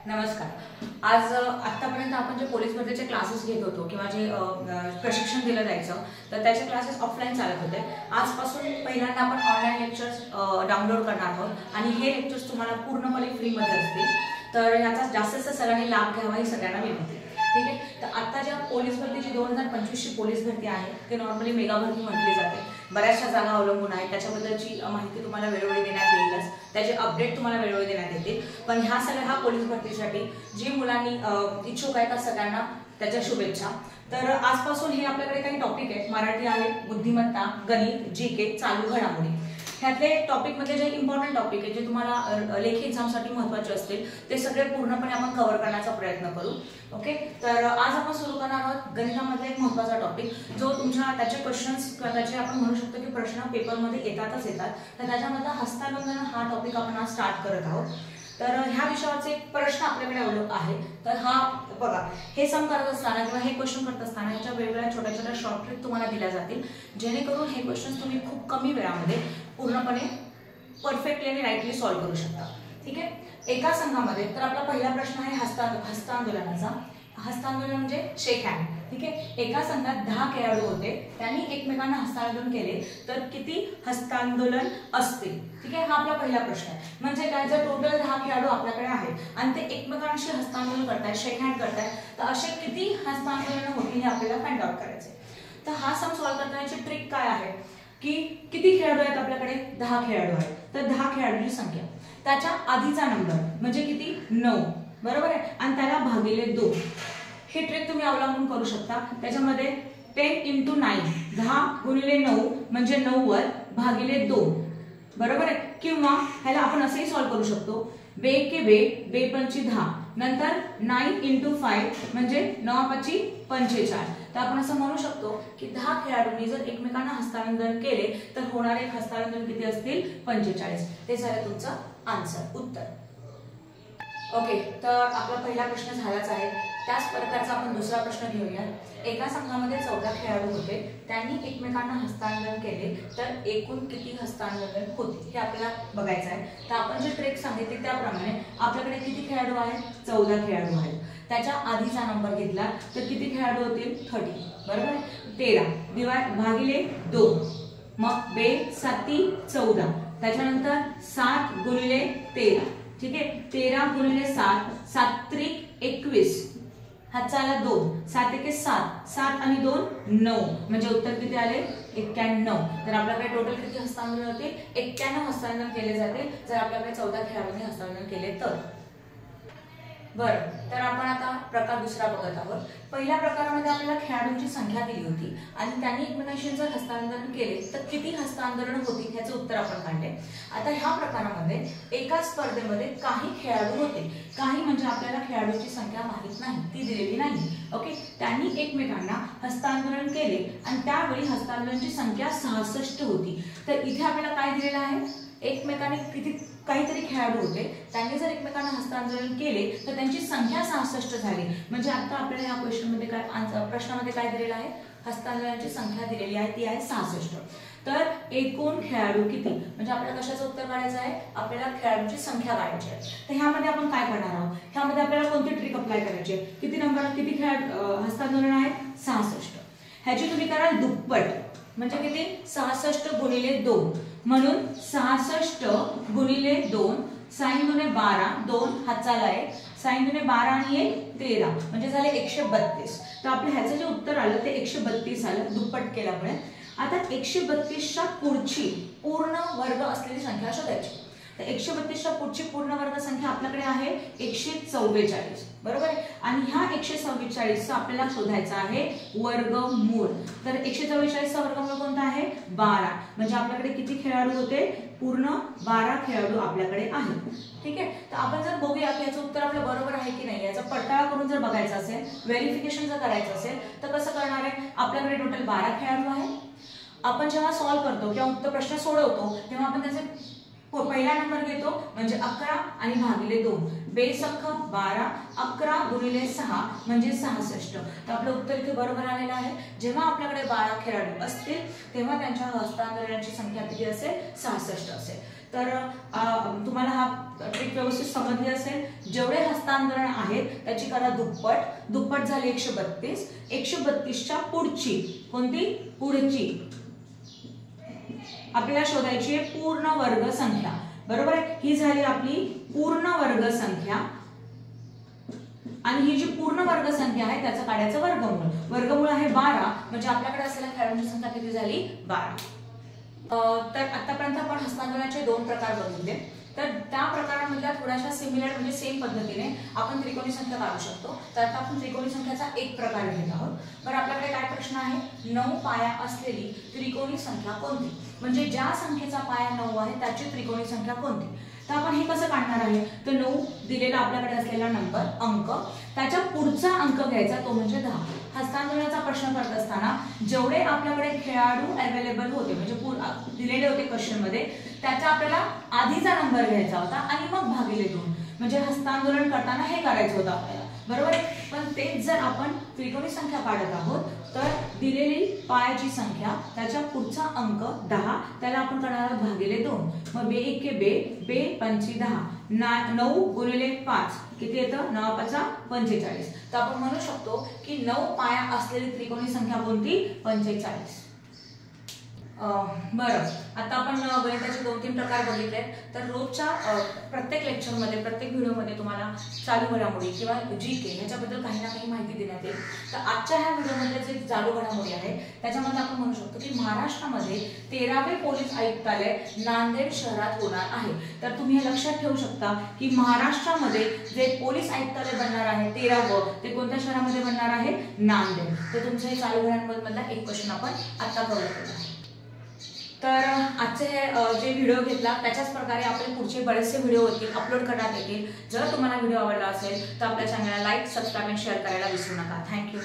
नमस्कार। आज आतापर्यंत आपण जे पोलीस भरतीचे क्लासेस घेत होतो किंवा जे प्रशिक्षण दिलं जायचं तर त्याचे क्लासेस ऑफलाईन चालत होते। आजपासून पहिल्यांदा आपण ऑनलाईन लेक्चर्स डाउनलोड करणार आहोत आणि हे लेक्चर्स तुम्हाला पूर्णपणे फ्री मध्ये असतील। तर याचा जास्तीत सगळ्यांनी लाभ घ्यावा ही सगळ्यांना विनंती। ठीक आहे, तर आता ज्या पोलीस भरतीची 2025 ची पोलीस भरती आहे ते नॉर्मली मेगा भरती म्हटली जाते। बऱ्याचशा जागा अवलंबून आहेत, त्याच्याबद्दलची माहिती तुम्हाला वेळोवेळी देण्यात येईलच, त्याचे अपडेट तुम्हाला वेळोवेळी देण्यात येतील। पण ह्या सगळ्या पोलीस भरतीसाठी जी मुलांनी इच्छुक आहेत त्या सगळ्यांना त्याच्या शुभेच्छा। तर आजपासून हे आपल्याकडे काही टॉपिक आहेत, मराठी आहे, बुद्धिमत्ता, गणित, जीके, चालू घडामोडी। ह्यातले टॉपिक मध्ये जे इम्पॉर्टंट टॉपिक आहे जे तुम्हाला लेखी एक्झामसाठी महत्त्वाचे असतील ते सगळे पूर्णपणे आपण कव्हर करण्याचा प्रयत्न करू। ओके, तर आज आपण सुरू करणार आहोत गणितामधला एक महत्त्वाचा टॉपिक जो तुमच्या त्याचे क्वेश्चन्स किंवा त्याचे आपण म्हणू शकतो की प्रश्न पेपरमध्ये येतातच येतात। तर त्याच्यामधला हस्तांदोलन हा टॉपिक आपण आज स्टार्ट करत आहोत। तर ह्या विषयाचे एक प्रश्न आपल्याकडे अवलंबून आहे। तर हा बघा, हे सम करत असताना किंवा हे क्वेश्चन करत असताना याच्या वेगवेगळ्या छोट्या छोट्या शॉर्ट ट्रिक तुम्हाला दिल्या जातील जेणेकरून हे क्वेश्चन तुम्ही खूप कमी वेळामध्ये पूर्णपणे परफेक्टली आणि राईटली सॉल्व्ह करू शकता। ठीक आहे, एका संघामध्ये तर आपला पहिला प्रश्न आहे हस्तांदोलनाचा। हस्तांदोलन म्हणजे शेक हँड। ठीक आहे, एका संघात 10 खेळाडू होते, त्यांनी एकमेकांना हस्तांदोलन केले तर किती हस्तांदोलन असतील। ठीक आहे, हा आपला पहिला प्रश्न आहे। म्हणजे काय, जर टोटल 10 खेळाडू आपल्याकडे आहेत आणि ते एकमेकांशी हस्तांदोलन करतायत, शेक हँड करतायत, तर असे किती हस्तांदोलन होतील हे आपल्याला फाइंड आउट करायचे। तर हा सम सॉल्व्ह करण्याची ट्रिक काय आहे की किती खेळाडू आहेत आपल्याकडे, 10 खेळाडू आहेत, तर 10 खेळाडूची संख्या त्याच्या आधीचा नंबर म्हणजे किती, 9, बरोबर आहे, आणि त्याला भागिले 2 ही ट्रिक तुम्ही अवलंबून करू शकता। त्याच्यामध्ये 10 × 9 10 × 9 म्हणजे 90 भागिले 2, बरोबर आहे। किंवा ह्याला आपण असेही सॉल्व्ह करू शकतो, बे के बे, बे पंची 10, नंतर 9 × 5 म्हणजे 9 पाची 45। तर आपण असं म्हणू शकतो की 10 खेळाडूंनी जर एकमेकांना हस्तांदोलन केले तर होणारे हस्तांदोलन किती असतील, 45। ते झालं तुमचं आन्सर, उत्तर। ओके, तर आपला पहिला प्रश्न झालाच आहे। त्याच प्रकारचा आपण दुसरा प्रश्न घेऊया। एका संघामध्ये 14 खेळाडू होते, त्यांनी एकमेकांना हस्तांदोलन केले तर एकूण किती हस्तांदोलन होते हे आपल्याला बघायचं आहे। तर आपण जे ट्रिक सांगितली त्याप्रमाणे आपल्याकडे किती खेळाडू आहेत, 14 खेळाडू आहेत। त्याच्या आधीचा नंबर घेतला तर किती खेळाडू होतील, 30, बरोबर आहे। 13 भागिले 2, मग बे 7 14, त्याच्यानंतर 7 × 13। ठीक आहे, 13 × 7 7 × 21, हातचा आला 2, 7 × 7 7 आणि 2 9, म्हणजे उत्तर किती आले, 91। तर आपल्याकडे टोटल किती हस्तांदोलन होते, 91 हस्तांदोलन केले जाते जर आपल्याकडे 14 खेळाडूंनी हस्तांदोलन केले तर। बरं, तर आपण आता प्रकार दुसरा बघत आहोत। पहिल्या प्रकारामध्ये आपल्याला खेळाडूंची संख्या दिली होती आणि त्यांनी एकमेकांशी जर हस्तांदोलन केले तर किती हस्तांदोलन होती ह्याचं उत्तर आपण काढले। आता ह्या प्रकारामध्ये एका स्पर्धेमध्ये काही खेळाडू होते, काही म्हणजे आपल्याला खेळाडूंची संख्या माहित नाही, ती दिलेली नाही। ओके, त्यांनी एकमेकांना हस्तांदोलन केले आणि त्यावेळी हस्तांदोलनाची संख्या 66 होती। तर इथे आपल्याला काय दिलेलं आहे, एकमेकांनी किती काहीतरी खेळाडू होते, त्यांनी जर एकमेकांना हस्तांदोलन केले तर त्यांची संख्या 66 झाली। म्हणजे आता आपल्याला या क्वेश्चन मध्ये काय, प्रश्नामध्ये काय दिलेलं आहे, हस्तांदोलनाची संख्या दिलेली आहे ती आहे 66। तर एकूण खेळाडू किती, म्हणजे आपल्याला कशाचं उत्तर काढायचं आहे, आपल्याला खेळाडूंची संख्या काढायची आहे। तर ह्यामध्ये आपण काय करणार आहोत, ह्यामध्ये आपल्याला कोणती ट्रिक अप्लाय करायची आहे, किती नंबर किती हस्तांदोलन आहे, 66। ह्याची तुम्ही कराल दुप्पट, म्हणजे किती, 66 × 2, म्हणून 66 × 2, 6 × 12, 2 हातचा आहे, 6 × 12 आणि 1 13, म्हणजे झाले 132। तर आपल्या ह्याचं जे उत्तर आलं ते 132 आलं दुप्पट केल्यामुळे। आता 132च्या पुढची पूर्ण वर्ग असलेली संख्या शोधायची। तर 132च्या पुढची पूर्ण वर्ग संख्या आपल्याकडे आहे 144, बरोबर आहे। आणि ह्या 144चा आपल्याला शोधायचा आहे वर्गमूळ। तर 144चा वर्गमूळ कोणता आहे, 12, म्हणजे आपल्याकडे किती खेळाडू होते, पूर्ण 12 खेळाडू आपल्याकडे आहेत। ठीक आहे, तर आपण जर बघूया की याचं उत्तर आपलं बरोबर आहे की नाही, याचा पडताळा करून जर बघायचं असेल, व्हेरिफिकेशन जर करायचं असेल तर कसं करणार आहे, आपल्याकडे टोटल 12 खेळाडू आहेत। आपण जेव्हा सॉल्व्ह करतो किंवा उत्तर प्रश्न सोडवतो तेव्हा आपण त्याचे पहिला नंबर घेतो म्हणजे 11 आणि भागिले 2, बेस अंक 12, 11 × 6 म्हणजे 66। तर आपलं उत्तर इथे बरोबर आलेलं आहे। जेव्हा आपल्याकडे 12 खेळाडू असतील तेव्हा त्यांच्या हस्तांदोलनाची संख्या किती असेल, 66 असेल। तर तुम्हाला हा ट्रिक व्यवस्थित समजली असेल। जेवढे हस्तांतरण आहेत त्याची करा दुप्पट, दुप्पट झाली 132, 132च्या पुढची कोणती, पुढची आपल्याला शोधायची आहे पूर्ण वर्ग संख्या, बरोबर आहे। ही झाली आपली पूर्ण वर्ग संख्या आणि ही जी पूर्ण वर्ग संख्या आहे त्याचं काढायचं वर्गमूळ, वर्गमूळ आहे 12, म्हणजे आपल्याकडे असलेल्या खेळाडूंची संख्या किती झाली, 12। तर आतापर्यंत आपण हस्तांतरणाचे 2 प्रकार बघितले, तर त्या प्रकारांमधल्या थोड्याशा सिमिलर म्हणजे सेम पद्धतीने आपण त्रिकोणी संख्या काढू शकतो। तर आता आपण त्रिकोणी संख्याचा एक प्रकार घेत आहोत। तर आपल्याकडे काय प्रश्न आहे, 9 पाया असलेली त्रिकोणी संख्या कोणती, म्हणजे ज्या संख्येचा पाया 9 आहे त्याची त्रिकोणी संख्या कोणती। तर आपण हे कसं काढणार आहे, तर 9 दिलेला आपल्याकडे असलेला नंबर अंक, त्याच्या पुढचा अंक घ्यायचा तो म्हणजे 10। हस्तांतरणाचा प्रश्न करत असताना जेवढे आपल्याकडे खेळाडू अवेलेबल होते म्हणजे दिलेले होते क्वेश्चन मध्ये, त्याचा आपल्याला आधीचा नंबर घ्यायचा होता आणि मग भागिले 2, म्हणजे हस्तांदोलन करताना हे करायचं होतं आपल्याला, बरोबर। पण तेच जर आपण त्रिकोणी संख्या काढत आहोत तर दिलेली पायाची संख्या त्याच्या पुढचा अंक 10, त्याला आपण करणार आहोत भागिले 2, मग 2 एके 2, 2 पंची 10, 9 गुणिले 5 किती येतं, 9 पाचा 45। तर आपण म्हणू शकतो की 9 पाया असलेली त्रिकोणी संख्या कोणती, 45। बरं, आता आपण गणिताचे 2-3 प्रकार बघितले। तर रोजच्या प्रत्येक लेक्चरमध्ये, प्रत्येक व्हिडिओमध्ये तुम्हाला चालू घडामोडी किंवा जीके ह्याच्याबद्दल काही ना काही माहिती देण्यात येईल। तर आजच्या ह्या व्हिडिओमध्ये जे चालू घडामोडी आहे त्याच्यामध्ये आपण म्हणू शकतो की महाराष्ट्रामध्ये 13वे पोलीस आयुक्तालय नांदेड शहरात होणार आहे। तर तुम्ही हे लक्षात ठेवू शकता की महाराष्ट्रामध्ये जे पोलीस आयुक्तालय बनणार आहे 13वं, ते कोणत्या शहरामध्ये बनणार आहे, नांदेड। तर तुमच्या हे चालू घडामोडीमधला एक क्वेश्चन आपण आता कव्हर केला आहे। तर आजचे हे जे व्हिडिओ घेतला त्याच्याच प्रकारे आपले पुढचे बरेचसे व्हिडिओ होतील, अपलोड करण्यात येतील। जर तुम्हाला व्हिडिओ आवडला असेल तर आपल्या चॅनलला लाईक, सबस्क्राईब आणि शेअर करायला विसरू नका। थँक्यू.